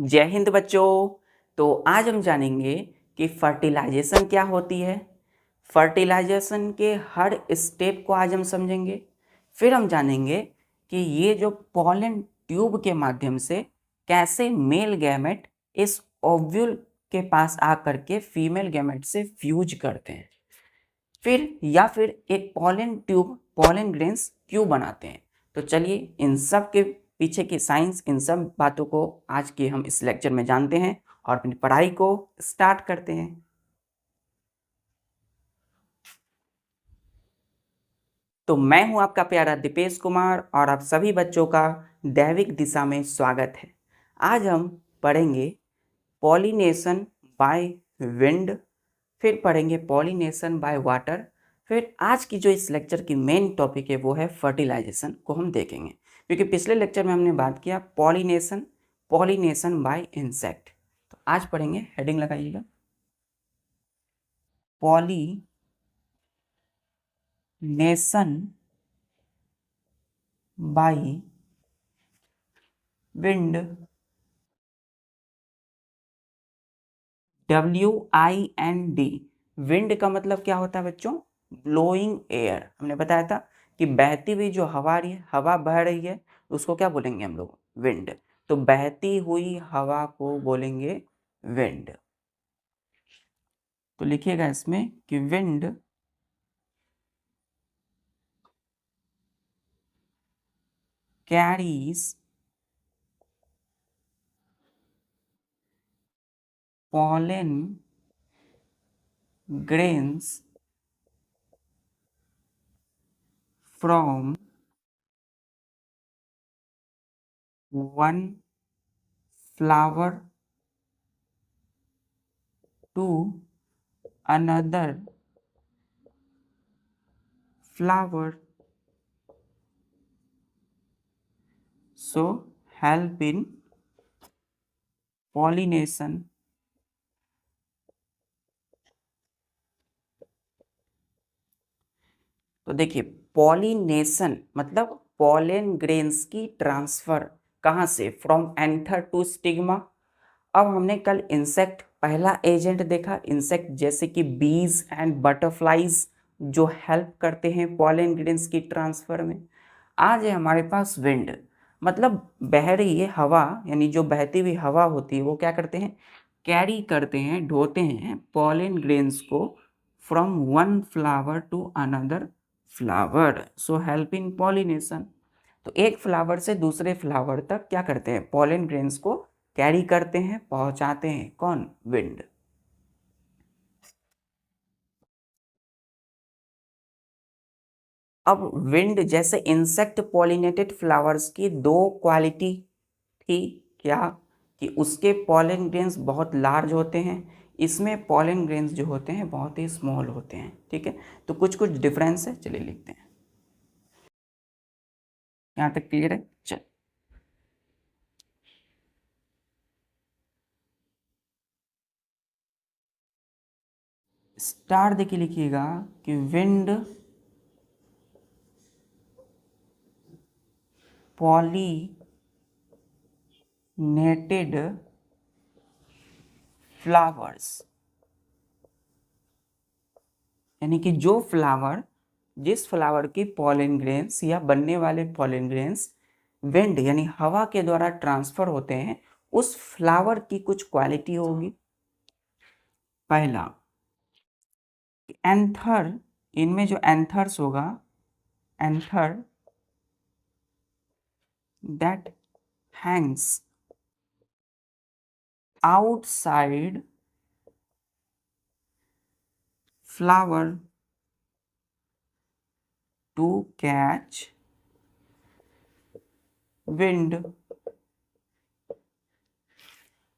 जय हिंद बच्चों। तो आज हम जानेंगे कि फर्टिलाइजेशन क्या होती है। फर्टिलाइजेशन के हर स्टेप को आज हम समझेंगे। फिर हम जानेंगे कि ये जो पॉलन ट्यूब के माध्यम से कैसे मेल गैमेट इस ओव्यूल के पास आकर के फीमेल गैमेट से फ्यूज करते हैं। फिर एक पॉलन ट्यूब पॉलन ग्रेन्स क्यों बनाते हैं। तो चलिए इन सब के पीछे की साइंस, इन सब बातों को आज के हम इस लेक्चर में जानते हैं और अपनी पढ़ाई को स्टार्ट करते हैं। तो मैं हूं आपका प्यारा दीपेश कुमार और आप सभी बच्चों का दैविक दिशा में स्वागत है। आज हम पढ़ेंगे पॉलिनेशन बाय विंड, फिर पढ़ेंगे पॉलिनेशन बाय वाटर, फिर आज की जो इस लेक्चर की मेन टॉपिक है वो है फर्टिलाइजेशन को हम देखेंगे। क्योंकि पिछले लेक्चर में हमने बात किया पॉलिनेशन, पॉलिनेशन बाय इंसेक्ट। तो आज पढ़ेंगे, हेडिंग लगाइएगा, pollination by wind, WIND। Wind का मतलब क्या होता है बच्चों? Blowing air. हमने बताया था कि बहती हुई जो हवा रही है, हवा बह रही है, उसको क्या बोलेंगे हम लोग? विंड। तो बहती हुई हवा को बोलेंगे विंड। तो लिखिएगा इसमें कि wind carries pollen grains from one flower to another flower, so help in pollination। तो देखिए, पॉलिनेशन मतलब पॉलन ग्रेन्स की ट्रांसफर कहाँ से? From anther to stigma. अब हमने कल इंसेक्ट पहला एजेंट देखा, इंसेक्ट जैसे कि बीज एंड बटरफ्लाइज जो हेल्प करते हैं पॉलन ग्रेन्स की ट्रांसफर में। आज है हमारे पास विंड, मतलब बह रही है हवा, यानी जो बहती हुई हवा होती है वो क्या करते हैं? कैरी करते हैं, ढोते हैं पॉलन ग्रेन्स को from one flower to another flower, so help in pollination. तो एक फ्लावर से दूसरे फ्लावर तक क्या करते हैं? पॉलन ग्रेन्स को कैरी करते हैं, पहुंचाते हैं। कौन? विंड। अब विंड जैसे इंसेक्ट पॉलिनेटेड फ्लावर्स की दो क्वालिटी थी। क्या? कि उसके पॉलन ग्रेन्स बहुत लार्ज होते हैं, इसमें पॉलन ग्रेन्स जो होते हैं बहुत ही स्मॉल होते हैं। ठीक है, तो कुछ कुछ डिफरेंस है, चलिए लिखते हैं। यहाँ तक क्लियर है? चल, स्टार देखिए, लिखिएगा कि विंड पॉलिनेटेड फ्लावर्स, यानी कि जो फ्लावर, जिस फ्लावर की पॉलन ग्रेन्स या बनने वाले पॉलन ग्रेन्स विंड यानी हवा के द्वारा ट्रांसफर होते हैं, उस फ्लावर की कुछ क्वालिटी होगी। पहला, एंथर, इनमें जो एंथर्स होगा, anther that hangs outside flower to catch wind.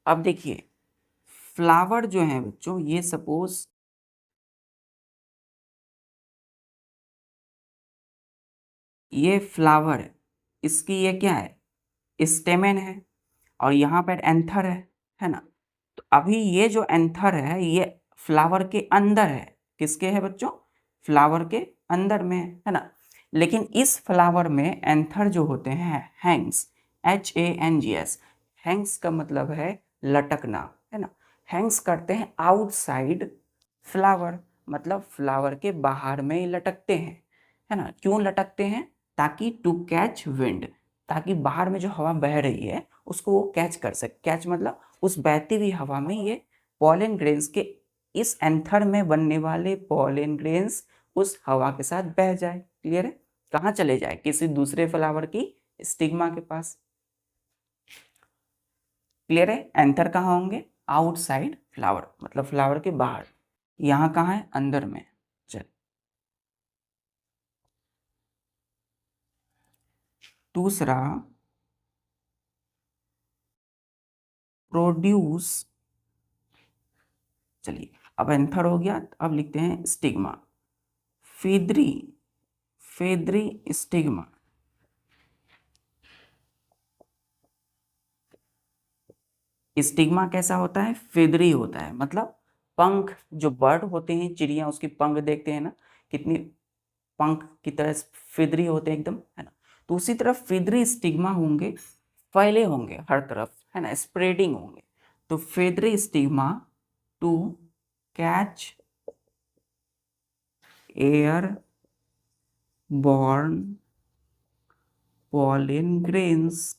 अब देखिए, फ्लावर जो है बच्चों, ये सपोज ये फ्लावर है, इसकी ये क्या है? स्टेमेन है, और यहाँ पर एंथर है ना। तो अभी ये जो एंथर है ये फ्लावर के अंदर है। किसके है बच्चों? फ्लावर के अंदर में है ना। लेकिन इस फ्लावर में एंथर जो होते हैं हैंग्स, HANGS, हैंग्स का मतलब है लटकना, है ना। हैंग्स करते हैं आउटसाइड फ्लावर, मतलब फ्लावर के बाहर में लटकते हैं, है ना। क्यों लटकते हैं? ताकि टू कैच विंड, ताकि बाहर में जो हवा बह रही है उसको वो कैच कर सके। कैच मतलब उस बहती हुई हवा में ये पॉलन ग्रेन्स के, इस एंथर में बनने वाले पॉलन ग्रेन्स उस हवा के साथ बह जाए। क्लियर है? कहाँ चले जाए? किसी दूसरे फ्लावर की स्टिग्मा के पास। क्लियर है? एंथर कहाँ होंगे? आउटसाइड फ्लावर, मतलब फ्लावर के बाहर। यहाँ कहाँ है? अंदर में। चल, दूसरा प्रोड्यूस, चलिए अब एंथर हो गया, अब लिखते हैं stigma. Feathery, feathery stigma. Stigma कैसा होता है? फेदरी होता है, मतलब पंख, जो बर्ड होते हैं चिड़िया, उसकी पंख देखते हैं ना, कितनी पंख की तरह फेदरी होते हैं एकदम, है ना। तो उसी तरह फेदरी स्टिग्मा होंगे, फैले होंगे हर तरफ, है ना, स्प्रेडिंग होंगे। तो feathery stigma to catch airborne pollen grains.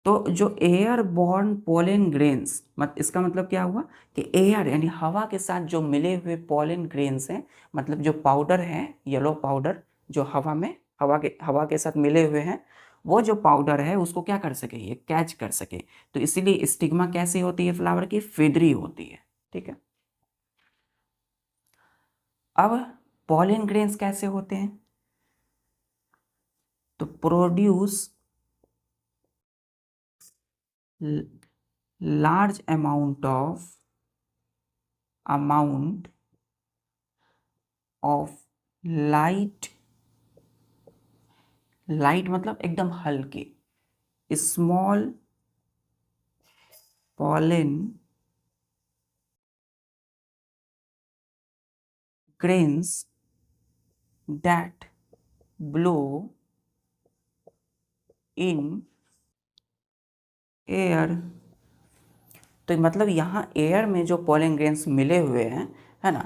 तो जो एयर बॉर्न पोलन ग्रेन्स, इसका मतलब क्या हुआ कि एयर यानी हवा के साथ जो मिले हुए पोलन ग्रेन्स हैं, मतलब जो पाउडर है, येलो पाउडर, जो हवा के साथ मिले हुए हैं, वो जो पाउडर है उसको क्या कर सके? ये कैच कर सके। तो इसीलिए स्टिग्मा कैसी होती है फ्लावर की? फेदरी होती है। ठीक है। अब पोलन ग्रेन्स कैसे होते हैं? तो produce large amount of light, light मतलब एकदम हल्के, small pollen grains that blow in air. तो मतलब यहाँ एयर में जो पॉलन ग्रेन्स मिले हुए हैं, है ना,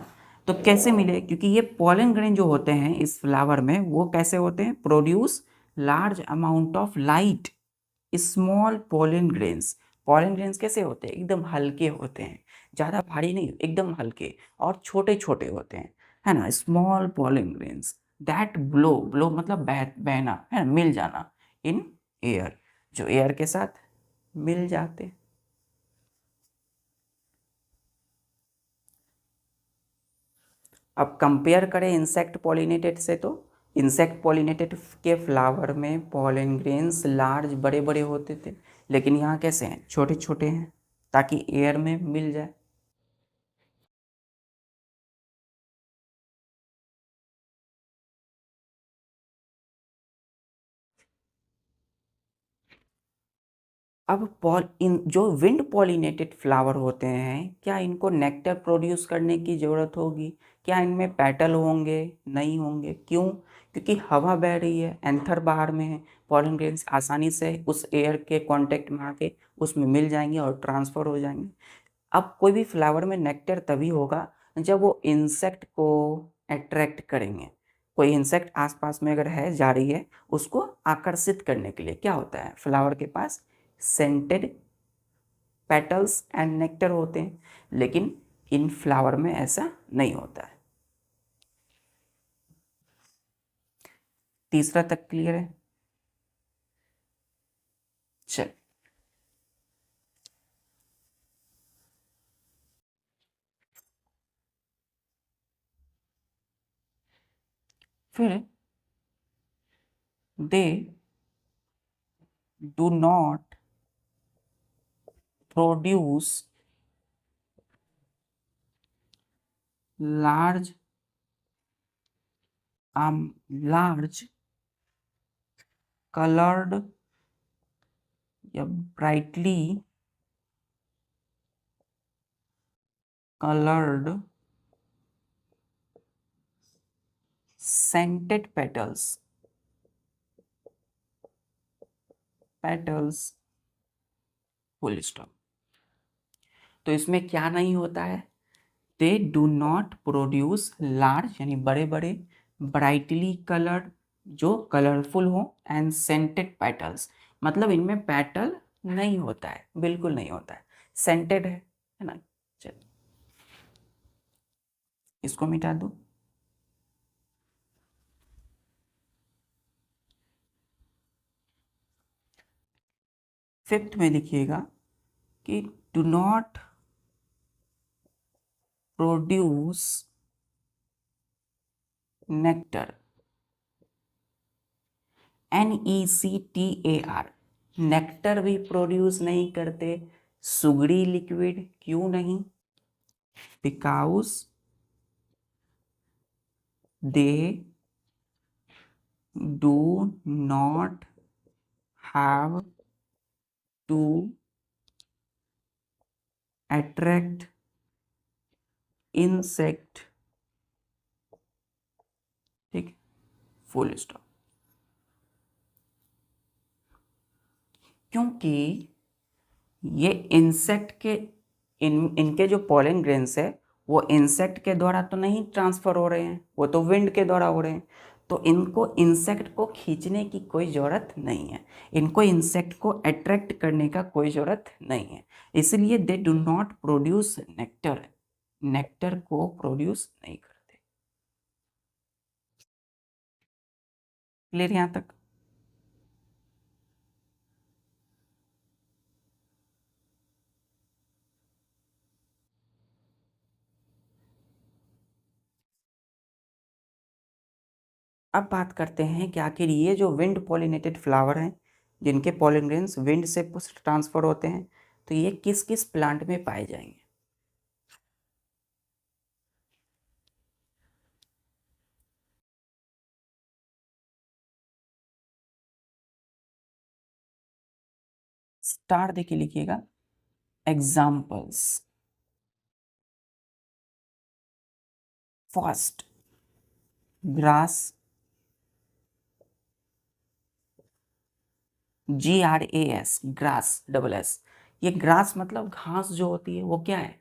तो कैसे मिले? क्योंकि ये पॉलन ग्रेन जो होते हैं इस फ्लावर में, वो कैसे होते हैं? Produce large amount of light small pollen grains. Pollen grains कैसे होते हैं? एकदम हल्के होते हैं, ज़्यादा भारी नहीं, एकदम हल्के और छोटे छोटे होते हैं, है ना। Small pollen grains that blow, blow मतलब बहना, है ना, मिल जाना, इन एयर, जो एयर के साथ मिल जाते। अब कंपेयर करें इंसेक्ट पॉलिनेटेड से, तो इंसेक्ट पॉलिनेटेड के फ्लावर में पॉलन ग्रेन्स लार्ज, बड़े बड़े होते थे, लेकिन यहाँ कैसे हैं? छोटे छोटे हैं, ताकि एयर में मिल जाए। अब इन जो विंड पॉलिनेटेड फ्लावर होते हैं, क्या इनको नेक्टर प्रोड्यूस करने की ज़रूरत होगी? क्या इनमें पेटल होंगे? नहीं होंगे। क्यों? क्योंकि हवा बह रही है, एंथर बाहर में है, पॉलन ग्रेन्स आसानी से उस एयर के कांटेक्ट में आके उसमें मिल जाएंगे और ट्रांसफ़र हो जाएंगे। अब कोई भी फ्लावर में नेक्टर तभी होगा जब वो इंसेक्ट को अट्रैक्ट करेंगे। कोई इंसेक्ट आसपास में अगर है, जा रही है, उसको आकर्षित करने के लिए क्या होता है? फ्लावर के पास सेंटेड पेटल्स एंड नेक्टर होते हैं, लेकिन इन फ्लावर में ऐसा नहीं होता है। तीसरा तक क्लियर है? चल, फिर they do not produce large large coloured या brightly colored scented petals, full stop. तो इसमें क्या नहीं होता है, they do not produce large यानी बड़े बड़े ब्राइटली कलर्ड जो कलरफुल हो एंड सेंटेड पेटल्स, मतलब इनमें पेटल नहीं होता है, बिल्कुल नहीं होता है, सेंटेड है ना। चल इसको मिटा दो। फिफ्थ में लिखिएगा कि do not produce nectar, NECTAR, nectar भी प्रोड्यूस नहीं करते, सुगड़ी लिक्विड क्यों नहीं, because they do not have to attract insect, ठीक, फुल स्टॉप। क्योंकि ये इंसेक्ट के इनके जो पॉलन ग्रेन्स है वो इंसेक्ट के द्वारा तो नहीं ट्रांसफर हो रहे हैं, वो तो विंड के द्वारा हो रहे हैं, तो इनको इंसेक्ट को खींचने की कोई ज़रूरत नहीं है, इनको इंसेक्ट को अट्रैक्ट करने का कोई ज़रूरत नहीं है, इसलिए दे do not produce nectar, nectar को प्रोड्यूस नहीं करते। क्लियर यहाँ तक? अब बात करते हैं कि आखिर ये जो विंड पॉलिनेटेड फ्लावर हैं जिनके पॉलन ग्रेन्स विंड से ट्रांसफर होते हैं, तो ये किस किस प्लांट में पाए जाएंगे। स्टार देके लिखिएगा, examples, first grass, GRAS, grass, double S, ये ग्रास मतलब घास जो होती है वो क्या है,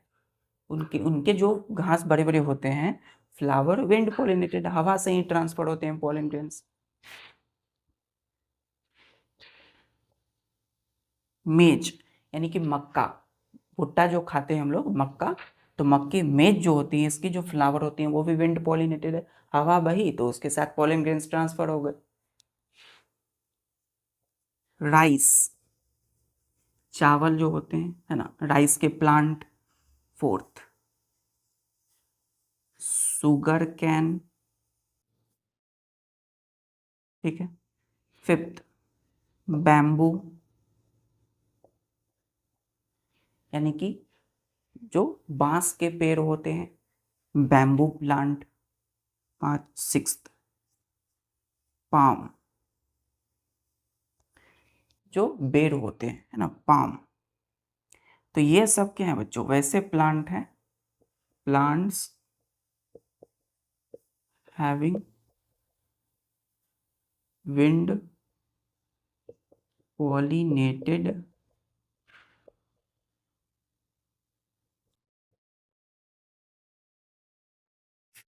उनके उनके जो घास बड़े बड़े होते हैं, फ्लावर विंड पॉलिनेटेड, हवा से ही ट्रांसफर होते हैं पॉलन ग्रेन्स। मेज यानी कि मक्का, भुट्टा जो खाते हैं हम लोग, मक्का, तो मक्के मेज जो होती है इसकी जो फ्लावर होती हैं वो भी विंड पॉलिनेटेड है, हवा बही तो उसके साथ पॉलन ग्रेन्स ट्रांसफर हो गए। राइस, चावल जो होते हैं है ना, राइस के प्लांट। फोर्थ सुगर कैन, ठीक है। फिफ्थ बैम्बू, यानी कि जो बांस के पेड़ होते हैं, बैम्बू प्लांट। पांच सिक्स्थ पाम, जो बेर होते हैं है ना, पाम। तो ये सब क्या है बच्चों, वैसे प्लांट हैं, plants having wind pollinated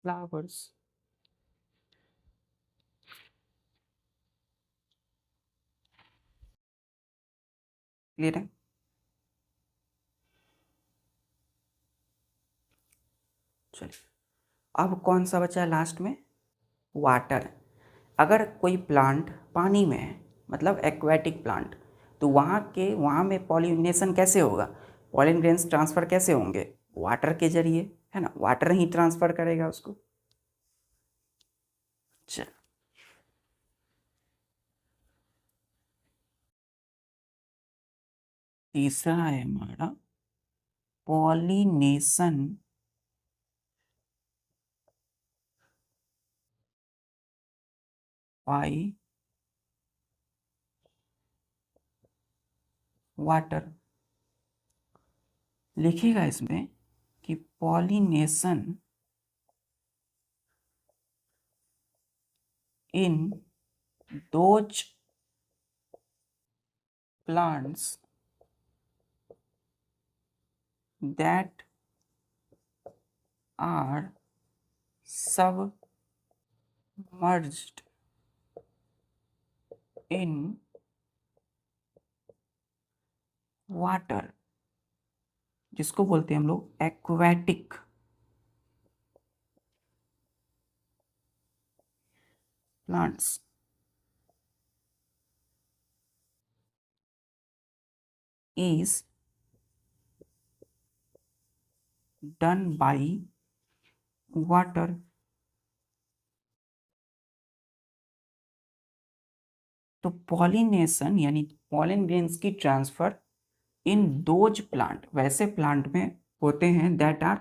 flowers. Clear है? चलिए अब कौन सा बचा है लास्ट में, वाटर। अगर कोई प्लांट पानी में है, मतलब एक्वेटिक प्लांट, तो वहाँ में पॉलिनेशन कैसे होगा, पॉलन ग्रेन्स ट्रांसफ़र कैसे होंगे, वाटर के जरिए, है ना, वाटर ही ट्रांसफ़र करेगा उसको। चल तीसरा है हमारा पॉलिनेशन बाय वाटर। लिखिएगा इसमें कि pollination in those plants that are submerged in water, जिसको बोलते हैं हम लोग aquatic plants, is done by water। तो पॉलिनेशन यानी पॉलन ग्रेन्स की ट्रांसफर इन दोज प्लांट, वैसे प्लांट में होते हैं that are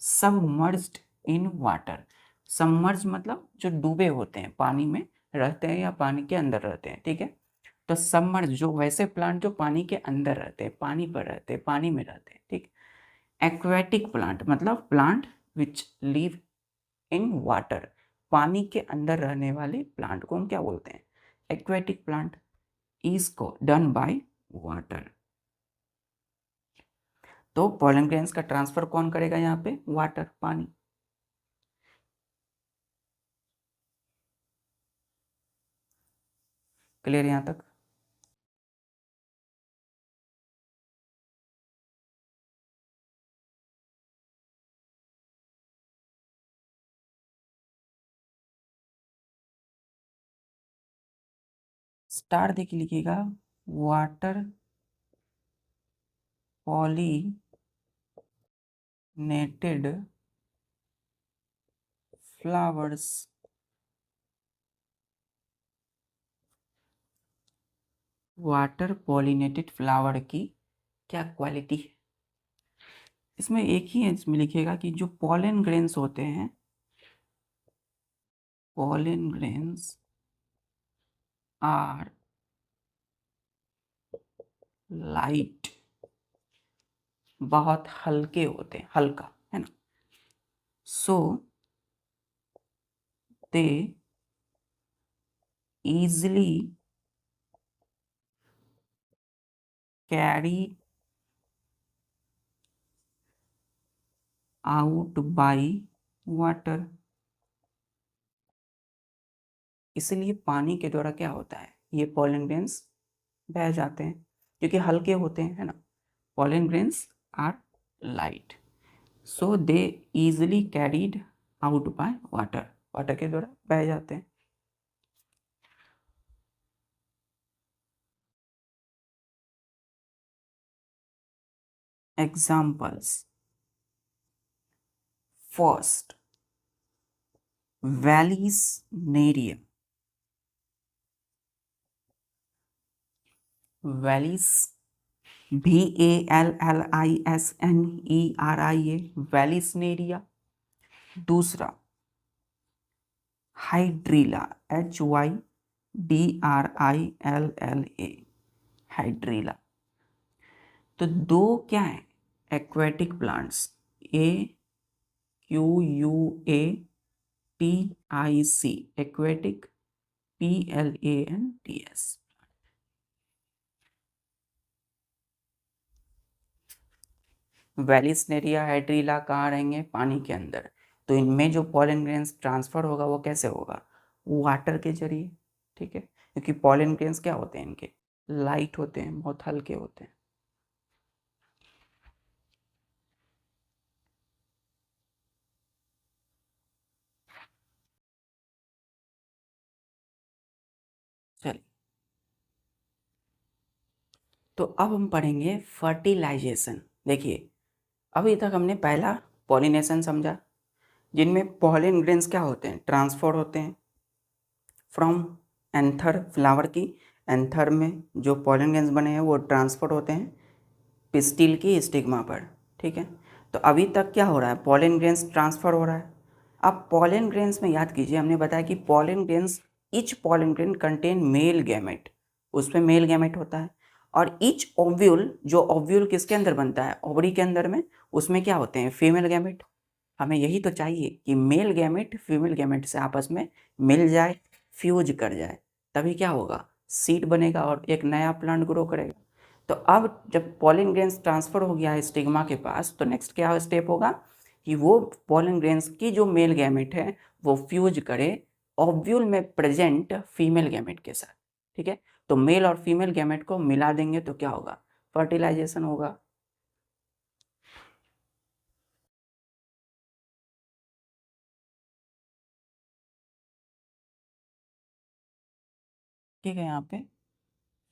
submerged in water. Submerge मतलब जो डूबे होते हैं, पानी में रहते हैं या पानी के अंदर रहते हैं, ठीक है। तो सबमर्ज जो वैसे प्लांट जो पानी के अंदर रहते हैं, पानी पर रहते हैं, पानी में रहते हैं, ठीक। एक्वेटिक प्लांट मतलब plant which live in water, पानी के अंदर रहने वाले प्लांट को हम क्या बोलते हैं, एक्वेटिक प्लांट। इज को डन बाय वाटर। तो पॉलन ग्रेन्स का ट्रांसफर कौन करेगा यहाँ पे, वाटर, पानी। क्लियर यहाँ तक? स्टार देख लिखिएगा, water pollinated flowers, water pollinated flower की क्या क्वालिटी है। इसमें एक ही है, इसमें लिखिएगा कि जो पॉलन ग्रेन्स होते हैं, पॉलन ग्रेन्स आर लाइट, बहुत हल्के होते हैं, हल्का है ना। सो दे easily carry out by water। इसलिए पानी के द्वारा क्या होता है, ये पॉलन ग्रेन्स बह जाते हैं क्योंकि हल्के होते हैं, है ना। Pollen grains are light, so they easily carried out by water, water के द्वारा बह जाते हैं। Examples, first Vallisneria, Vallis VALLISNERIA, Vallisneria. दूसरा हाइड्रीला, HYDRILLA, हाइड्रीला। तो दो क्या है, aquatic plants, AQUATIC, aquatic, PLANTS। Vallisneria, Hydrilla कहाँ रहेंगे, पानी के अंदर। तो इनमें जो पॉलन ग्रेन्स ट्रांसफर होगा वो कैसे होगा, वाटर के जरिए, ठीक है। क्योंकि पॉलन ग्रेन्स क्या होते हैं, इनके लाइट होते हैं, बहुत हल्के होते हैं। चलिए, तो अब हम पढ़ेंगे फर्टिलाइजेशन। देखिए, अभी तक हमने पहला पॉलिनेशन समझा, जिनमें पॉलन ग्रेन्स क्या होते हैं, ट्रांसफर होते हैं फ्रॉम एंथर, फ्लावर की एंथर में जो पॉलन ग्रेन्स बने हैं वो ट्रांसफर होते हैं पिस्टिल की स्टिग्मा पर, ठीक है। तो अभी तक क्या हो रहा है, पॉलन ग्रेन्स ट्रांसफर हो रहा है। अब पॉलन ग्रेन्स में याद कीजिए, हमने बताया कि pollen grains, each pollen grain contain male gamete, उसमें मेल गैमेट होता है। और ईच ओव्यूल, जो ओव्यूल किसके अंदर बनता है, ओवरी के अंदर में, उसमें क्या होते हैं, फीमेल गैमेट। हमें यही तो चाहिए कि मेल गैमेट फीमेल गैमेट से आपस में मिल जाए, फ्यूज कर जाए, तभी क्या होगा, सीड बनेगा और एक नया प्लांट ग्रो करेगा। तो अब जब पॉलन ग्रेन्स ट्रांसफर हो गया है स्टिग्मा के पास, तो नेक्स्ट क्या स्टेप होगा कि वो पॉलन ग्रेन्स की जो मेल गैमेट है वो फ्यूज करे ओव्यूल में प्रेजेंट फीमेल गैमेट के साथ। ठीक है, तो मेल और फीमेल गैमेट को मिला देंगे तो क्या होगा, फर्टिलाइजेशन होगा। ठीक है, यहाँ पे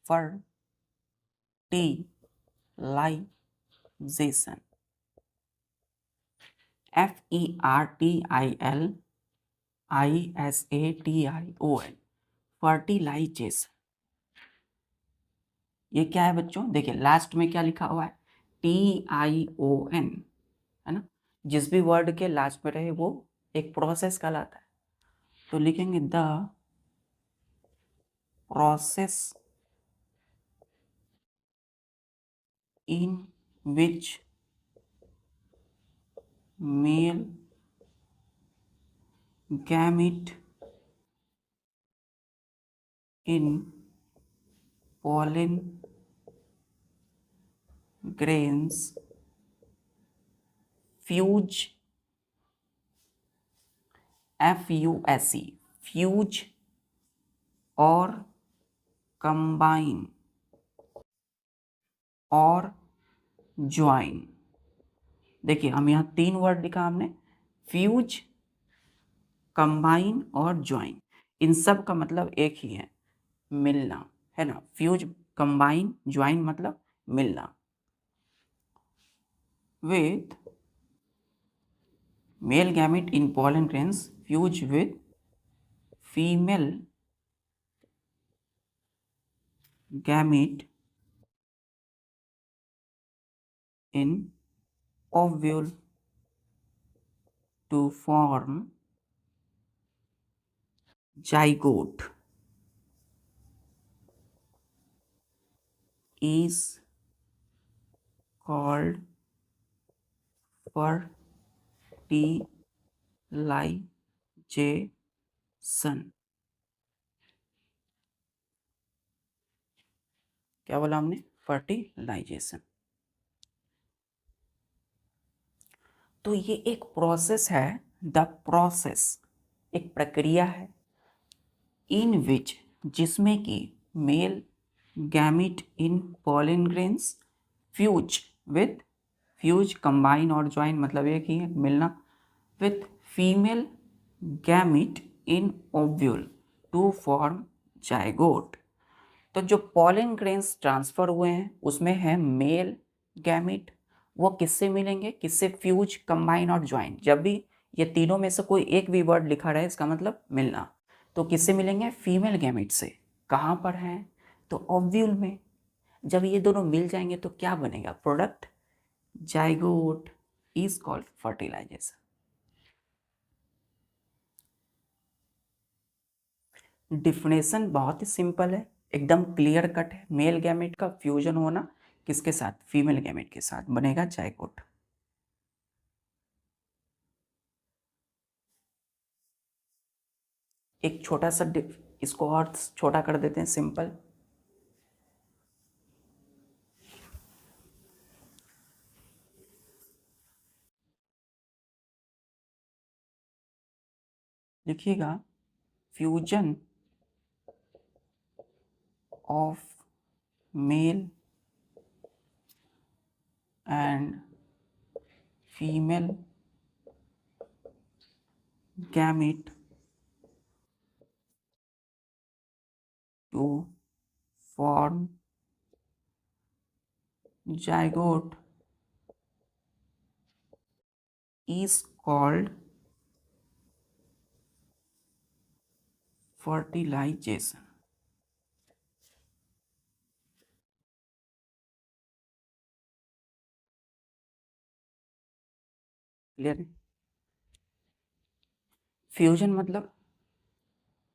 फर्टिलाइजेशन, FERTILIZATION, फर्टिलाइजेशन। ये क्या है बच्चों, देखिए लास्ट में क्या लिखा हुआ है, TION, है ना। जिस भी वर्ड के लास्ट में रहे वो एक प्रोसेस कहलाता है। तो लिखेंगे the process in which male gamete in pollen grains fuse, FUSE, fuse और combine और ज्वाइन। देखिए हम यहाँ 3 वर्ड लिखा हमने, फ्यूज, कंबाइन और ज्वाइन। इन सब का मतलब एक ही है, मिलना, है ना। फ्यूज, कंबाइन, ज्वाइन मतलब मिलना। With male gamete in pollen grains fuse with female gamete in ovule to form zygote is called fertilization। क्या बोला हमने, फर्टिलाइजेशन। तो ये एक प्रोसेस है, द प्रोसेस एक प्रक्रिया है, इन विच जिसमें कि male gamete in pollen grains fuse with, fuse combine और ज्वाइन मतलब एक ही है, मिलना, with female gamete in ovule to form zygote. तो जो पॉलन ग्रेन्स ट्रांसफर हुए हैं उसमें है मेल गैमिट, वो किससे मिलेंगे, किससे, फ्यूज, कंबाइन और ज्वाइन। जब भी ये तीनों में से कोई एक भी वर्ड लिखा रहे इसका मतलब मिलना, तो किससे मिलेंगे, फीमेल गैमिट से। कहाँ पर हैं, तो ओव्यूल में। जब ये दोनों मिल जाएंगे तो क्या बनेगा, product zygote is called fertilization. Definition बहुत ही सिंपल है, एकदम क्लियर कट है। मेल गैमेट का फ्यूजन होना किसके साथ, फीमेल गैमेट के साथ, बनेगा जाइगोट। एक छोटा सा इसको और छोटा कर देते हैं, सिंपल। लिखिएगा, fusion of male and female gamete to form zygote is called fertilization। Clear है, फ्यूजन मतलब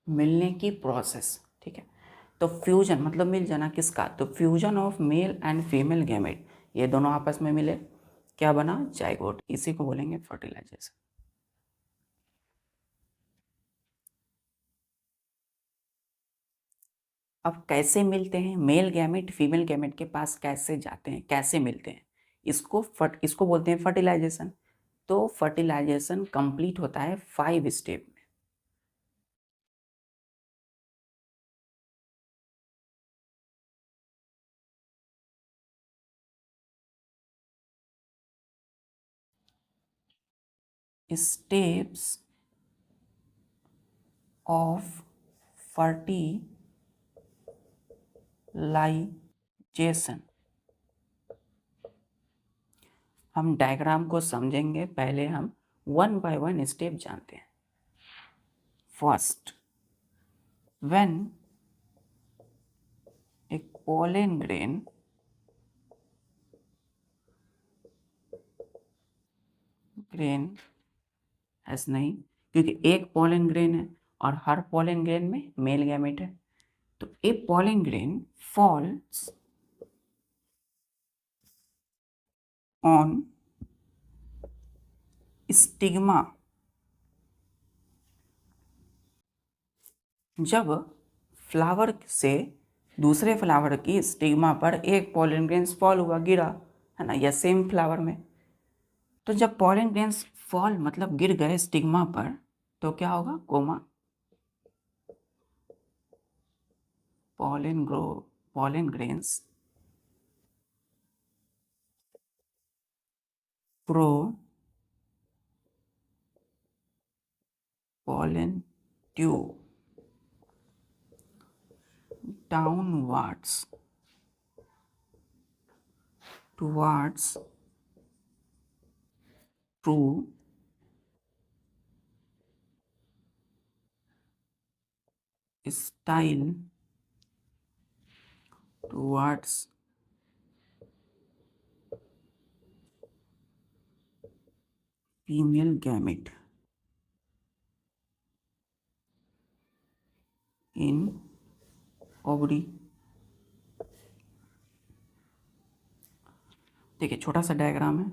मिलने की प्रोसेस। ठीक है, तो फ्यूजन मतलब मिल जाना किसका, तो fusion of male and female gamete, ये दोनों आपस में मिले, क्या बना, जाइगोट, इसी को बोलेंगे फर्टिलाइजेशन। अब कैसे मिलते हैं मेल गैमेट फीमेल गैमेट के पास, कैसे जाते हैं, कैसे मिलते हैं, इसको बोलते हैं फर्टिलाइजेशन। तो फर्टिलाइजेशन कंप्लीट होता है 5 स्टेप में। Steps of fertilization. हम डायग्राम को समझेंगे, पहले हम 1 बाय 1 स्टेप जानते हैं। फर्स्ट, व्हेन एक पोलन ग्रेन ऐसा नहीं, क्योंकि एक पोलन ग्रेन है और हर पोलन ग्रेन में मेल गैमेट है। तो a pollen grain falls on stigma. जब फ्लावर से दूसरे फ्लावर की स्टिग्मा पर एक पोलन ग्रेन्स फॉल हुआ, गिरा, है ना, या सेम फ्लावर में, तो जब पोलन ग्रेन्स फॉल मतलब गिर गए स्टिग्मा पर, तो क्या होगा, comma. Pollen grains grow pollen tube downwards towards true style towards female gamete in ovary। देखिए छोटा सा डायग्राम है।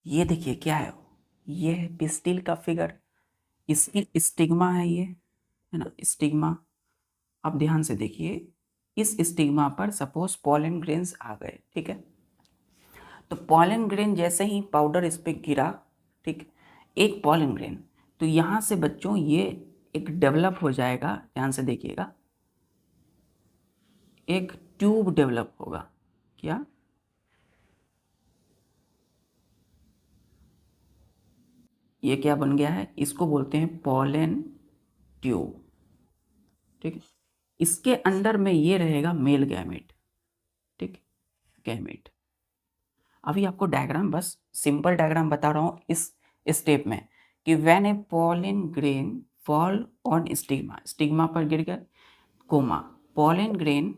ये देखिए क्या है, ये है पिस्टिल का फिगर, इसकी स्टिग्मा है, ये है ना स्टिग्मा। अब ध्यान से देखिए, इस स्टिग्मा पर सपोज पोलन ग्रेन्स आ गए, ठीक है। तो पोलन ग्रेन जैसे ही पाउडर इस पे गिरा, ठीक, एक पोलन ग्रेन, तो यहाँ से बच्चों ये एक डेवलप हो जाएगा, ध्यान से देखिएगा, एक ट्यूब डेवलप होगा। क्या, ये क्या बन गया है, इसको बोलते हैं पोलन ट्यूब, ठीक है। इसके अंदर में ये रहेगा मेल गैमेट, ठीक, गैमेट। अभी आपको डायग्राम, बस सिंपल डायग्राम बता रहा हूँ इस स्टेप में, कि when a pollen grain fall on stigma, stigma पर गिर गया, comma, pollen grain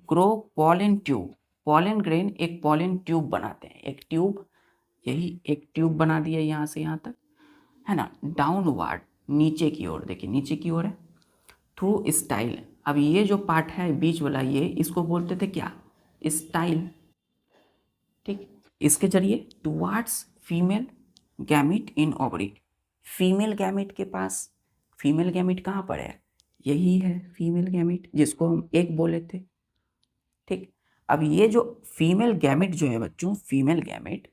grow pollen tube, pollen grain एक पोलन ट्यूब बनाते हैं, एक ट्यूब, यही एक ट्यूब बना दिया यहाँ से यहाँ तक, है ना, डाउनवर्ड, नीचे की ओर, देखिए नीचे की ओर है, थ्रू स्टाइल। अब ये जो पार्ट है बीच वाला, ये इसको बोलते थे क्या, स्टाइल, ठीक। इसके जरिए towards female gamete in ovary, female gamete के पास, फीमेल गैमिट कहाँ पर है, यही है फीमेल गैमिट, जिसको हम एक बोले थे, ठीक। अब ये जो फीमेल गैमिट जो है बच्चों, फीमेल गैमिट,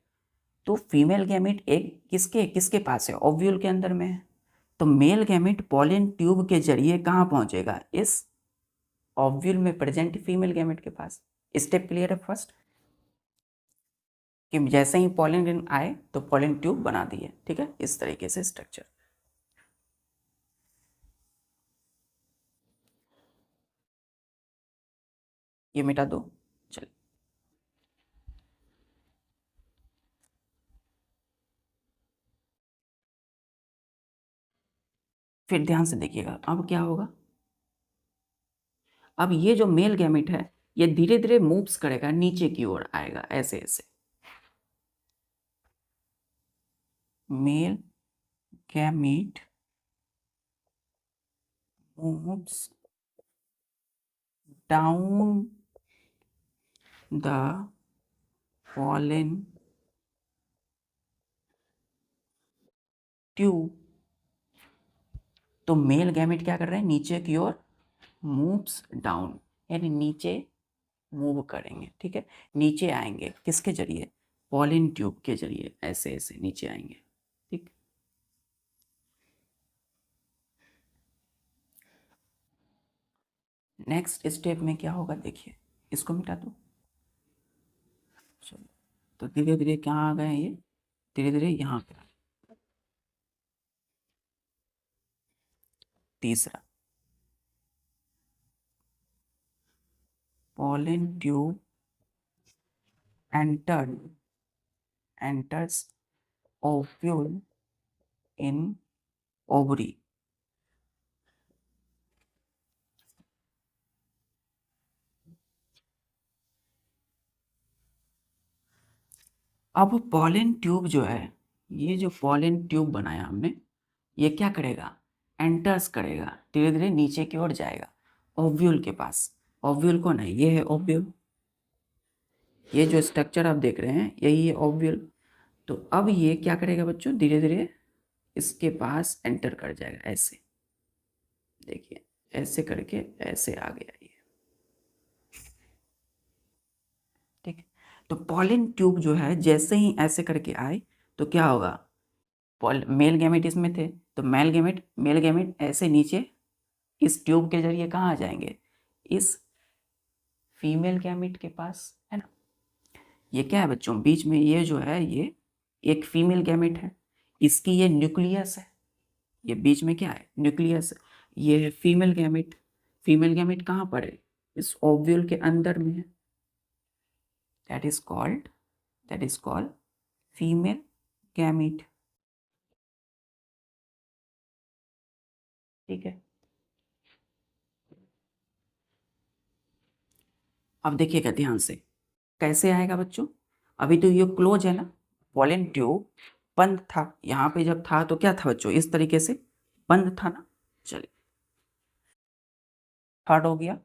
तो फीमेल गैमिट एक किसके किसके पास है, ओव्यूल के अंदर में है। तो मेल गैमिट पोलन ट्यूब के जरिए कहाँ पहुंचेगा, इस ओव्यूल में प्रेजेंट फीमेल गैमिट के पास। स्टेप क्लियर है फर्स्ट, कि जैसे ही पोलन ग्रेन आए तो पोलन ट्यूब बना दिए, ठीक है, इस तरीके से स्ट्रक्चर। ये मिटा दो। चल, फिर ध्यान से देखिएगा, अब क्या होगा। अब ये जो मेल गैमेट है ये धीरे धीरे मूव्स करेगा, नीचे की ओर आएगा, ऐसे ऐसे। Male gamete moves down the pollen tube. तो मेल गैमेट क्या कर रहे हैं, नीचे की ओर मूव्स डाउन, यानी नीचे मूव करेंगे, ठीक है। नीचे आएंगे किसके जरिए, पॉलिन ट्यूब के जरिए, ऐसे ऐसे नीचे आएंगे, ठीक। नेक्स्ट स्टेप में क्या होगा देखिए, इसको मिटा दो। चलो, तो धीरे धीरे कहाँ आ गए ये, धीरे धीरे यहाँ पे। तीसरा, pollen tube enters ovule in ovary। अब पॉलन ट्यूब जो है, ये जो पॉलन ट्यूब बनाया हमने, ये क्या करेगा, एंटर्स करेगा, धीरे धीरे नीचे की ओर जाएगा ओव्यूल के पास। ओव्यूल कौन है, ये है ओव्यूल। ये जो स्ट्रक्चर आप देख रहे हैं यही है ओव्यूल। तो अब ये क्या करेगा बच्चों, धीरे धीरे इसके पास एंटर कर जाएगा, ऐसे देखिए, ऐसे करके ऐसे आ गया ये, ठीक है। तो पॉलन ट्यूब जो है जैसे ही ऐसे करके आए तो क्या होगा, मेल गैमेट इसमें थे, तो मेल गैमेट ऐसे नीचे इस ट्यूब के जरिए कहाँ आ जाएंगे, इस फीमेल गैमेट के पास, है ना। ये क्या है बच्चों, बीच में ये जो है ये एक फीमेल गैमेट है, इसकी ये न्यूक्लियस है, ये बीच में क्या है, न्यूक्लियस है। ये फीमेल गैमेट, फीमेल गैमेट कहाँ पर है, इस ओव्यूल के अंदर में है। That is called female gamete, ठीक है। अब देखिएगा ध्यान से, कैसे आएगा बच्चों, अभी तो ये क्लोज है ना, पॉलन ट्यूब बंद था, यहाँ पे जब था तो क्या था बच्चों, इस तरीके से बंद था ना। चलिए, थर्ड हो गया,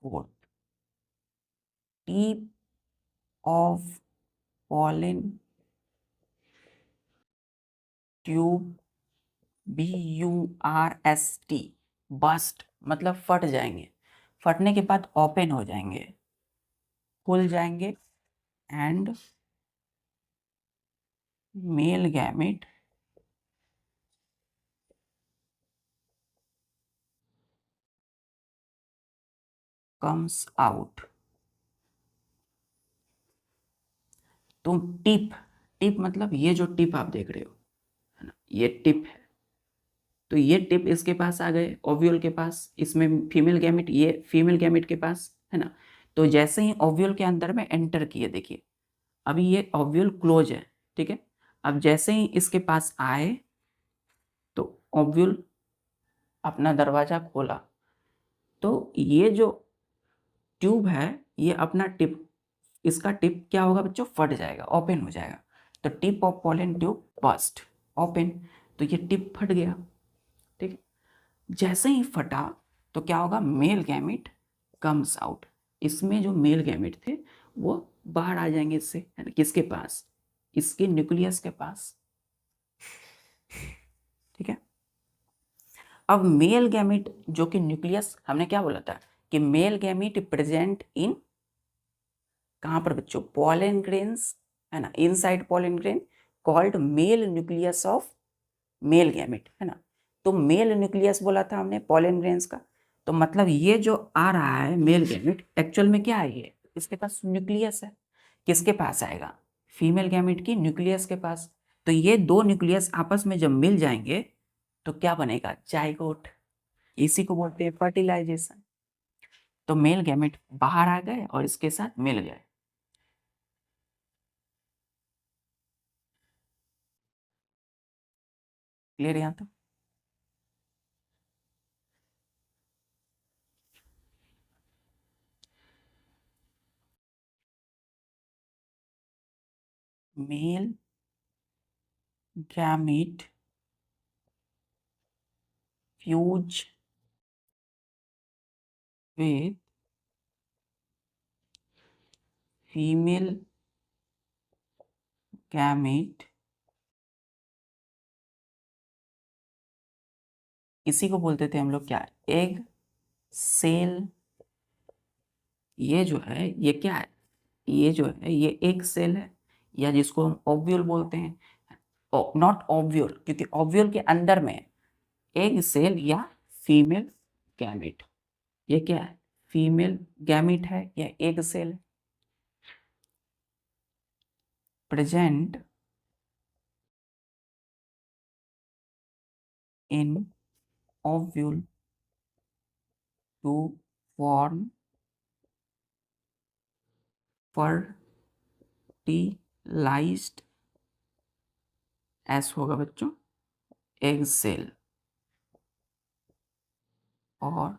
fourth, tip of pollen tube, BURST, bast मतलब फट जाएंगे, फटने के बाद ओपन हो जाएंगे, खुल जाएंगे, and male gamete comes out. तो टिप, टिप मतलब ये जो टिप आप देख रहे हो, है ना, ये टिप है। तो ये टिप इसके पास आ गए, ओव्यूल के पास, इसमें फीमेल गैमेट, ये फीमेल गैमेट के पास, है ना। तो जैसे ही ओव्यूल के अंदर में एंटर किए, देखिए अभी ये ओव्यूल क्लोज है, ठीक है। अब जैसे ही इसके पास आए तो ओव्यूल अपना दरवाजा खोला, तो ये जो ट्यूब है ये अपना टिप, इसका टिप क्या होगा बच्चों, फट जाएगा, ओपन हो जाएगा। तो tip of pollen tube burst, open, तो ये टिप फट गया, ठीक है। जैसे ही फटा तो क्या होगा, मेल गैमेट कम्स आउट, इसमें जो मेल गैमेट थे वो बाहर आ जाएंगे इससे, है ना, किसके पास, इसके न्यूक्लियस के पास, ठीक है। अब मेल गैमेट जो कि न्यूक्लियस, हमने क्या बोला था कि मेल गैमेट प्रेजेंट इन, कहाँ पर बच्चों, पॉलन ग्रेन्स, है ना, inside pollen grain, called male nucleus of male gamete, है ना। तो मेल न्यूक्लियस बोला था हमने पॉलन ग्रेन्स का, तो मतलब ये जो आ रहा है मेल गैमेट एक्चुअल में क्या है, ये इसके पास न्यूक्लियस है, किसके पास आएगा, फीमेल गैमेट की न्यूक्लियस के पास। तो ये दो न्यूक्लियस आपस में जब मिल जाएंगे तो क्या बनेगा? जाइगोट। इसी को बोलते हैं फर्टिलाइजेशन। तो मेल गैमेट बाहर आ गए और इसके साथ मिल गए। क्लियर यहां तक? Male gamete fuse with female gamete, इसी को बोलते थे हम लोग क्या? Egg cell. ये जो है ये क्या है? ये जो है ये एग सेल है, या जिसको हम ओव्यूल बोलते हैं। नॉट ओव्यूल, क्योंकि ओव्यूल के अंदर में एग सेल या फीमेल गैमेट। ये क्या है? फीमेल गैमेट है या egg cell. Present in ovule to form fertilized, एस होगा बच्चों, एग सेल और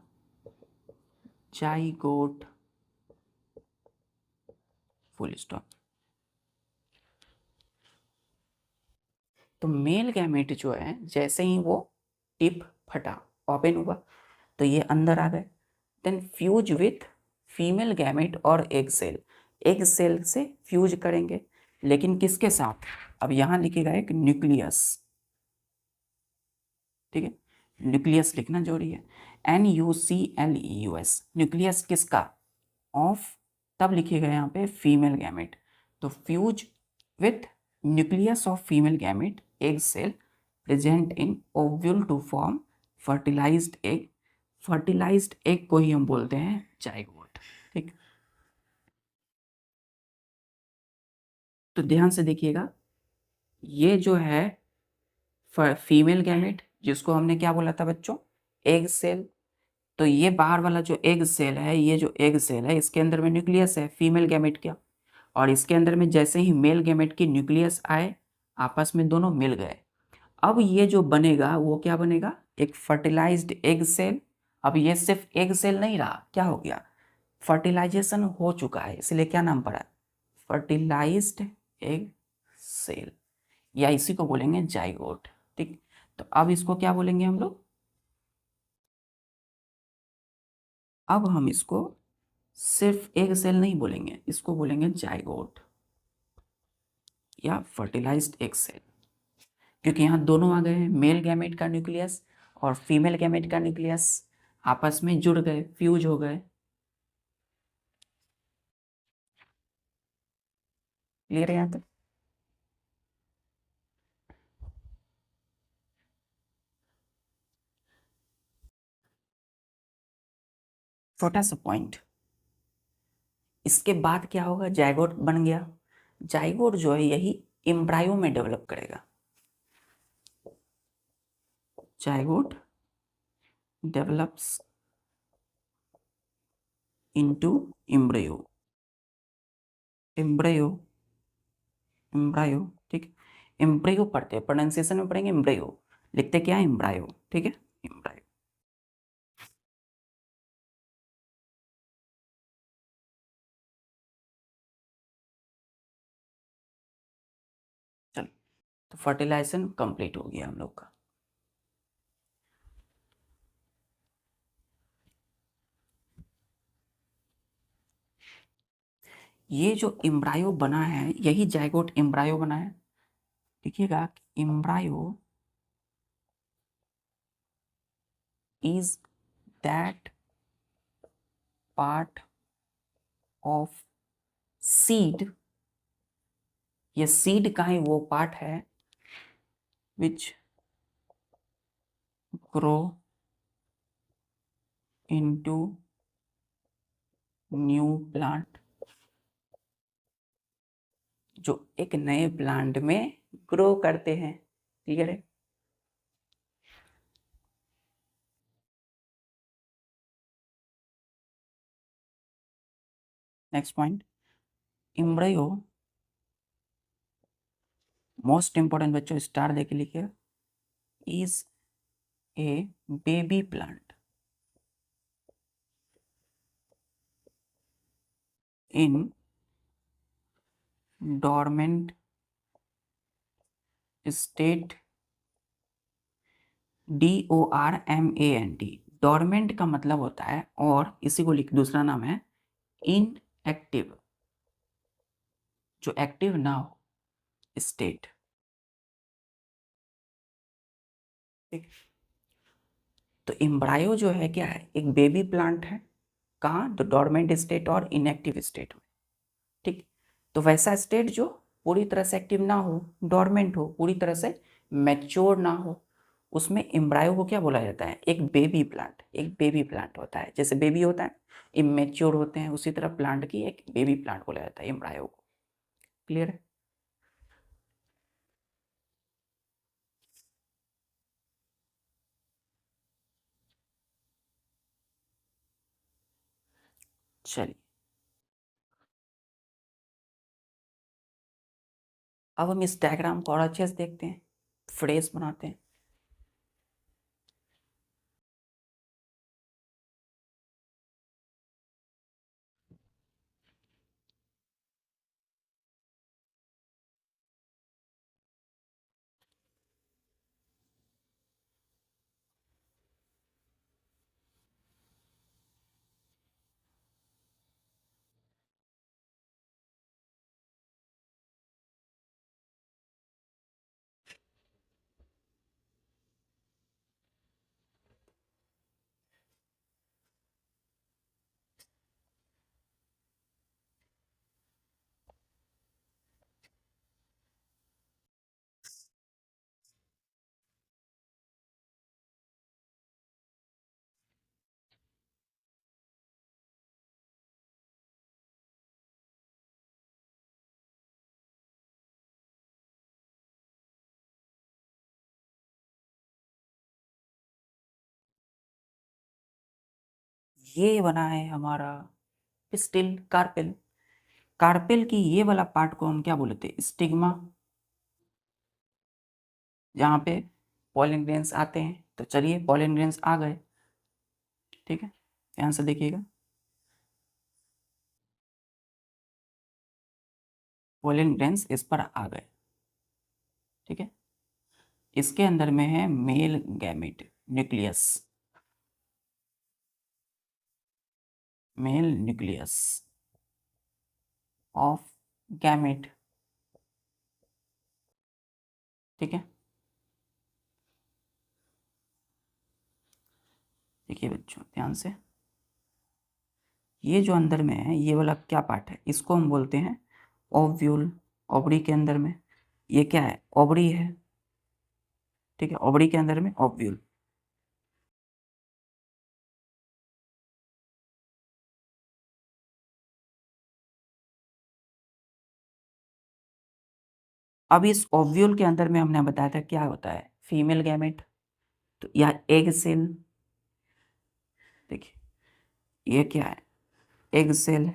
जाइगोट, फुल स्टॉप। तो मेल गैमेट जो है जैसे ही वो टिप फटा, ओपन हुआ, तो ये अंदर आ गए। Then fuse with female gamete और एग सेल। एग सेल से फ्यूज करेंगे, लेकिन किसके साथ? अब यहां लिखेगा एक न्यूक्लियस। ठीक है, न्यूक्लियस लिखना जरूरी है। NUCLEUS, न्यूक्लियस किसका? ऑफ। तब लिखिएगा यहाँ पे फीमेल गैमेट। तो fuse with nucleus of female gamete egg cell present in ovule to form fertilized egg. Fertilized egg को ही हम बोलते हैं जाइगोट। ठीक, तो ध्यान से देखिएगा, ये जो है फीमेल गैमेट, जिसको हमने क्या बोला था बच्चों? Egg cell. तो ये बाहर वाला जो एग सेल है, ये जो एग सेल है, इसके अंदर में न्यूक्लियस है फीमेल गैमेट का, और इसके अंदर में जैसे ही मेल गैमेट की न्यूक्लियस आए, आपस में दोनों मिल गए। अब ये जो बनेगा वो क्या बनेगा? एक फर्टिलाइज्ड एग सेल। अब ये सिर्फ एग सेल नहीं रहा, क्या हो गया? फर्टिलाइजेशन हो चुका है, इसलिए क्या नाम पड़ा? फर्टिलाइज्ड एग सेल, या इसी को बोलेंगे जाइगोट। ठीक, तो अब इसको क्या बोलेंगे हम लोग? अब हम इसको सिर्फ एग सेल नहीं बोलेंगे, इसको बोलेंगे जाइगोट या फर्टिलाइज्ड एग सेल, क्योंकि यहाँ दोनों आ गए हैं, मेल गैमेट का न्यूक्लियस और फीमेल गैमेट का न्यूक्लियस आपस में जुड़ गए, फ्यूज हो गए। क्लियर है यहाँ तक? छोटा सा पॉइंट, इसके बाद क्या होगा? जाइगोट बन गया। जाइगोट जो है यही एम्ब्रायो में डेवलप करेगा। Zygote develops into embryo. Embryo, embryo, ठीक। एम्ब्रायो पढ़ते हैं, प्रोनाउंसिएशन में पढ़ेंगे एम्ब्रायो, लिखते क्या है? एम्ब्रायो। ठीक है, एम्ब्रायो। चलो, तो फर्टिलाइजेशन कंप्लीट हो गया हम लोग का। ये जो एम्ब्रायो बना है यही जाइगोट एम्ब्रायो बना है। देखिएगा, embryo is that part of seed. ये सीड का ही वो पार्ट है which grow into new plant. जो एक नए प्लांट में ग्रो करते हैं। क्लियर है? Next point, embryo, most important बच्चों स्टार देके लिखिए, is a baby plant in dormant state, DORMANT। Dormant का मतलब होता है, और इसी को लिख, दूसरा नाम है इनएक्टिव, जो एक्टिव ना हो, स्टेट। ठीक, तो एम्ब्रायो जो है क्या है, एक बेबी प्लांट है। कहाँ? तो डोरमेंट स्टेट और इनएक्टिव स्टेट में। ठीक, तो वैसा स्टेट जो पूरी तरह से एक्टिव ना हो, डोरमेंट हो, पूरी तरह से मैच्योर ना हो, उसमें एम्ब्रायो को क्या बोला जाता है? एक बेबी प्लांट। एक बेबी प्लांट होता है, जैसे बेबी होता है, इमेच्योर होते हैं, उसी तरह प्लांट की एक बेबी प्लांट बोला जाता है एम्ब्रायो को। क्लियर है? चलिए, अब हम इस डायग्राम को और अच्छे से देखते हैं, फ्रेश बनाते हैं। ये बना है हमारा पिस्टिल, कार्पेल। कार्पेल की ये वाला पार्ट को हम क्या बोलते हैं? स्टिग्मा। जहाँ पे पॉलन ग्रेन्स आते हैं, तो चलिए पॉलन ग्रेन्स आ गए। ठीक है, ध्यान से देखिएगा, पॉलन ग्रेन्स इस पर आ गए। ठीक है, इसके अंदर में है male gamete nucleus, mail nucleus of gamete. ठीक है, देखिए बच्चों ध्यान से, ये जो अंदर में है, ये वाला क्या पार्ट है, इसको हम बोलते हैं ओव्यूल। ओवरी के अंदर में ये क्या है? ओवरी है। ठीक है, ओवरी के अंदर में ओव्यूल। अब इस ओव्यूल के अंदर में हमने बताया था क्या होता है? Female gamete. तो या एग सेल, देखिए ये क्या है? Egg cell.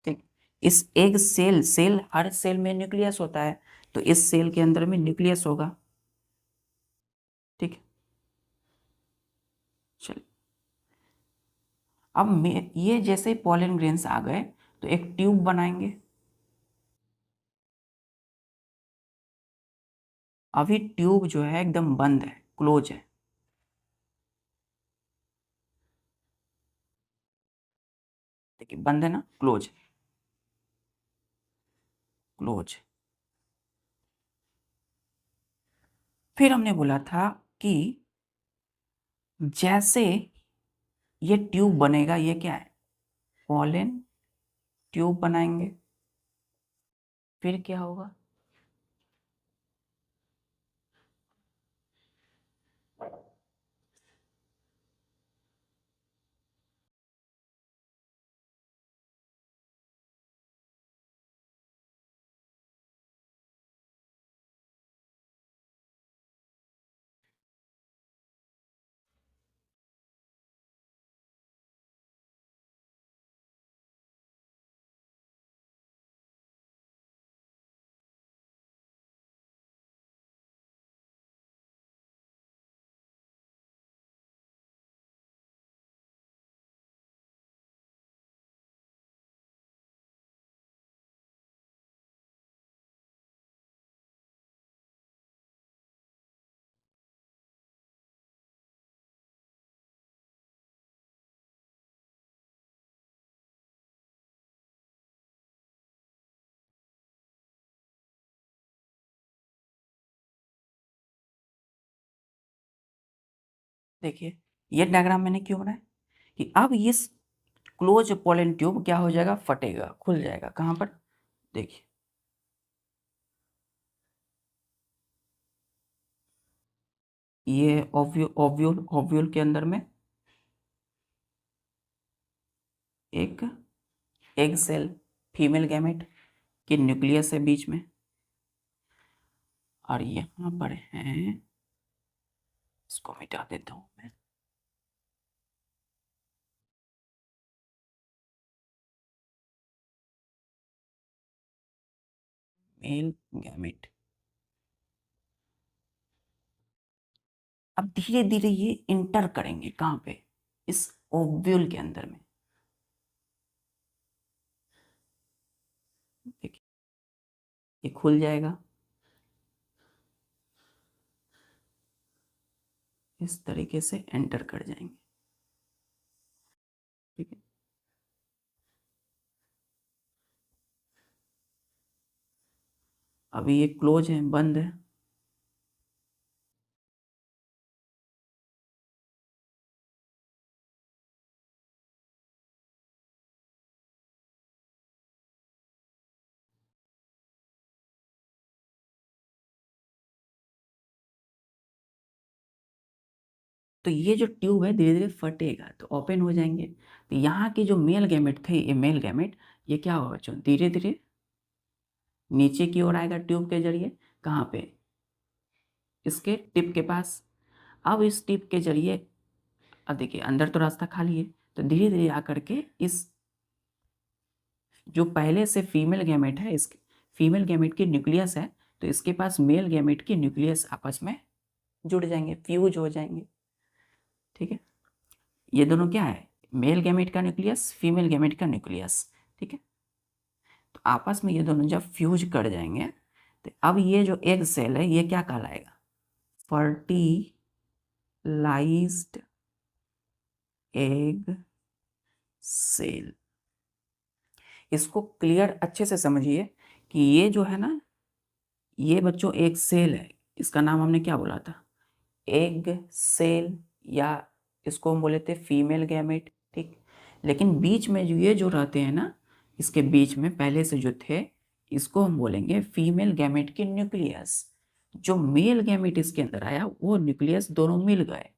ठीक, इस एग सेल, सेल हर सेल में न्यूक्लियस होता है, तो इस सेल के अंदर में न्यूक्लियस होगा। ठीक, चलिए, अब ये जैसे पॉलन ग्रेन्स आ गए, तो एक ट्यूब बनाएंगे। अभी ट्यूब जो है एकदम बंद है, क्लोज है। देखिए बंद है ना, क्लोज, क्लोज। फिर हमने बोला था कि जैसे ये ट्यूब बनेगा, ये क्या है? पॉलन ट्यूब बनाएंगे। फिर क्या होगा? देखिए ये डायग्राम मैंने क्यों बनाया कि अब इस क्लोज पोलन ट्यूब क्या हो जाएगा, फटेगा, खुल जाएगा। कहाँ पर, देखिए ये ओव्यूल ओव्यूल के अंदर में एक एग सेल फीमेल गैमेट के न्यूक्लियस है बीच में, और यहाँ पर है, इसको मिटा देता हूँ मैं, मेल गैमेट। अब धीरे धीरे ये इंटर करेंगे कहाँ पे, इस ओव्यूल के अंदर में। देखिए ये खुल जाएगा, इस तरीके से एंटर कर जाएंगे। ठीक है, अभी ये क्लोज है, बंद है। तो ये जो ट्यूब है धीरे धीरे फटेगा तो ओपन हो जाएंगे। तो यहाँ की जो मेल गैमेट थे, ये मेल गैमेट, ये क्या होगा बच्चों, धीरे धीरे नीचे की ओर आएगा ट्यूब के जरिए। कहाँ पे, इसके टिप के पास। अब इस टिप के जरिए, अब देखिए अंदर तो रास्ता खाली है, तो धीरे धीरे आकर के इस जो पहले से फीमेल गैमेट है, इस फीमेल गैमेट की न्यूक्लियस है, तो इसके पास मेल गैमेट की न्यूक्लियस आपस में जुड़ जाएंगे, फ्यूज हो जाएंगे। ठीक है, ये दोनों क्या है, मेल गैमेट का न्यूक्लियस, फीमेल गैमेट का न्यूक्लियस। ठीक है, तो आपस में ये दोनों जब फ्यूज कर जाएंगे, तो अब ये जो एग सेल है ये क्या कहलाएगा, फर्टिलाइज्ड एग सेल। इसको क्लियर अच्छे से समझिए कि ये जो है ना, ये बच्चों एक सेल है, इसका नाम हमने क्या बोला था, एग सेल, या इसको हम बोले थे फीमेल गैमेट। ठीक, लेकिन बीच में जो ये जो रहते हैं ना, इसके बीच में पहले से जो थे, इसको हम बोलेंगे फीमेल गैमेट के न्यूक्लियस। जो मेल गैमेट इसके अंदर आया वो न्यूक्लियस दोनों मिल गए,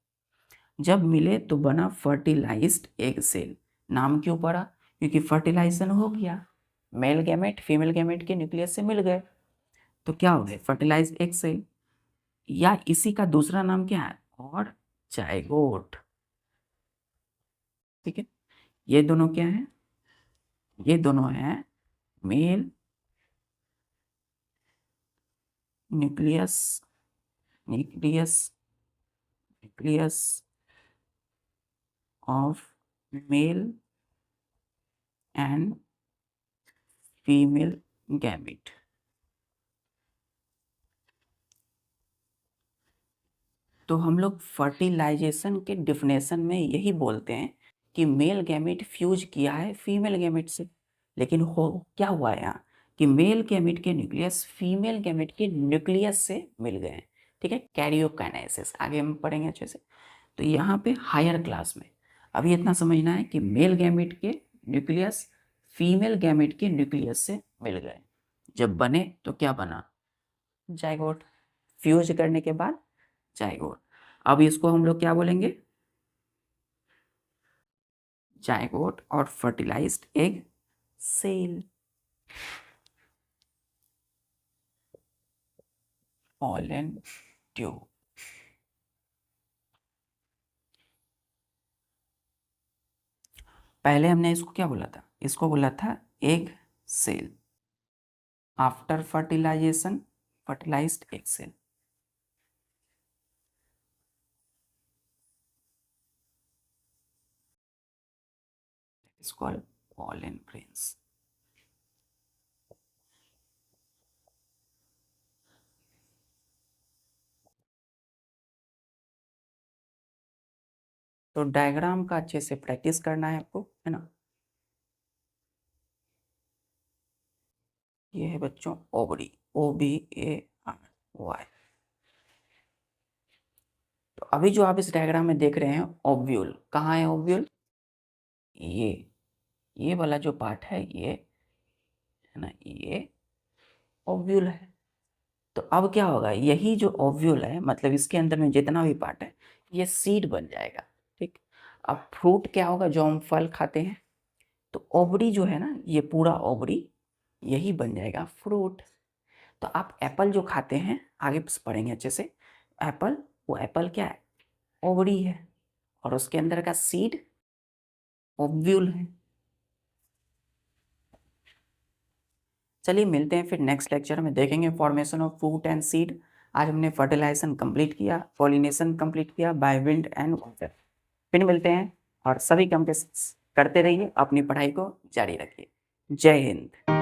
जब मिले तो बना फर्टिलाइज्ड एग सेल। नाम क्यों पड़ा, क्योंकि फर्टिलाइजेशन हो गया, मेल गैमेट फीमेल गैमेट के न्यूक्लियस से मिल गए, तो क्या हो गए, फर्टिलाइज्ड एग सेल। या इसी का दूसरा नाम क्या है, और जाइगोट। ठीक है, ये दोनों क्या है, ये दोनों है mail nucleus, nucleus nucleus of male and female gamete. तो हम लोग फर्टिलाइजेशन के डिफिनेशन में यही बोलते हैं कि मेल गैमेट फ्यूज किया है फीमेल गैमेट से, लेकिन हो क्या हुआ है यहाँ कि मेल गैमेट के न्यूक्लियस फीमेल गैमेट के न्यूक्लियस से मिल गए हैं। ठीक है, कैरियोकाइनेसिस आगे हम पढ़ेंगे अच्छे से। तो यहाँ पे हायर क्लास में अभी इतना समझना है कि मेल गैमेट के न्यूक्लियस फीमेल गैमेट के न्यूक्लियस से मिल गए, जब बने तो क्या बना, जाइगोट। फ्यूज करने के बाद जाइगोट। अब इसको हम लोग क्या बोलेंगे, जाइगोट और fertilized egg cell, pollen tube. पहले हमने इसको क्या बोला था, इसको बोला था egg cell, after fertilization fertilized egg cell. Is called pollen grains. तो डायग्राम का अच्छे से प्रैक्टिस करना है आपको, है ना। ये है बच्चों ओवरी, OVARY। तो तो अभी जो आप इस डायग्राम में देख रहे हैं ओव्यूल, कहाँ है ओव्यूल? ये वाला जो पार्ट है ये है ना, ये ओव्यूल है। तो अब क्या होगा, यही जो ओव्यूल है मतलब इसके अंदर में जितना भी पार्ट है ये सीड बन जाएगा, ठीक। अब फ्रूट क्या होगा, जो हम फल खाते हैं, तो ओवरी जो है ना, ये पूरा ओवरी यही बन जाएगा फ्रूट। तो आप एप्पल जो खाते हैं, आगे पढ़ेंगे अच्छे से, एप्पल, वो एप्पल क्या है, ओवरी है, और उसके अंदर का सीड ओव्यूल है। चलिए मिलते हैं फिर नेक्स्ट लेक्चर में, देखेंगे formation of fruit and seed. आज हमने फर्टिलाइजेशन कंप्लीट किया, पॉलिनेशन कंप्लीट किया बाय विंड एंड वाटर। फिर मिलते हैं, और सभी काम करते रहिए, अपनी पढ़ाई को जारी रखिए। जय हिंद।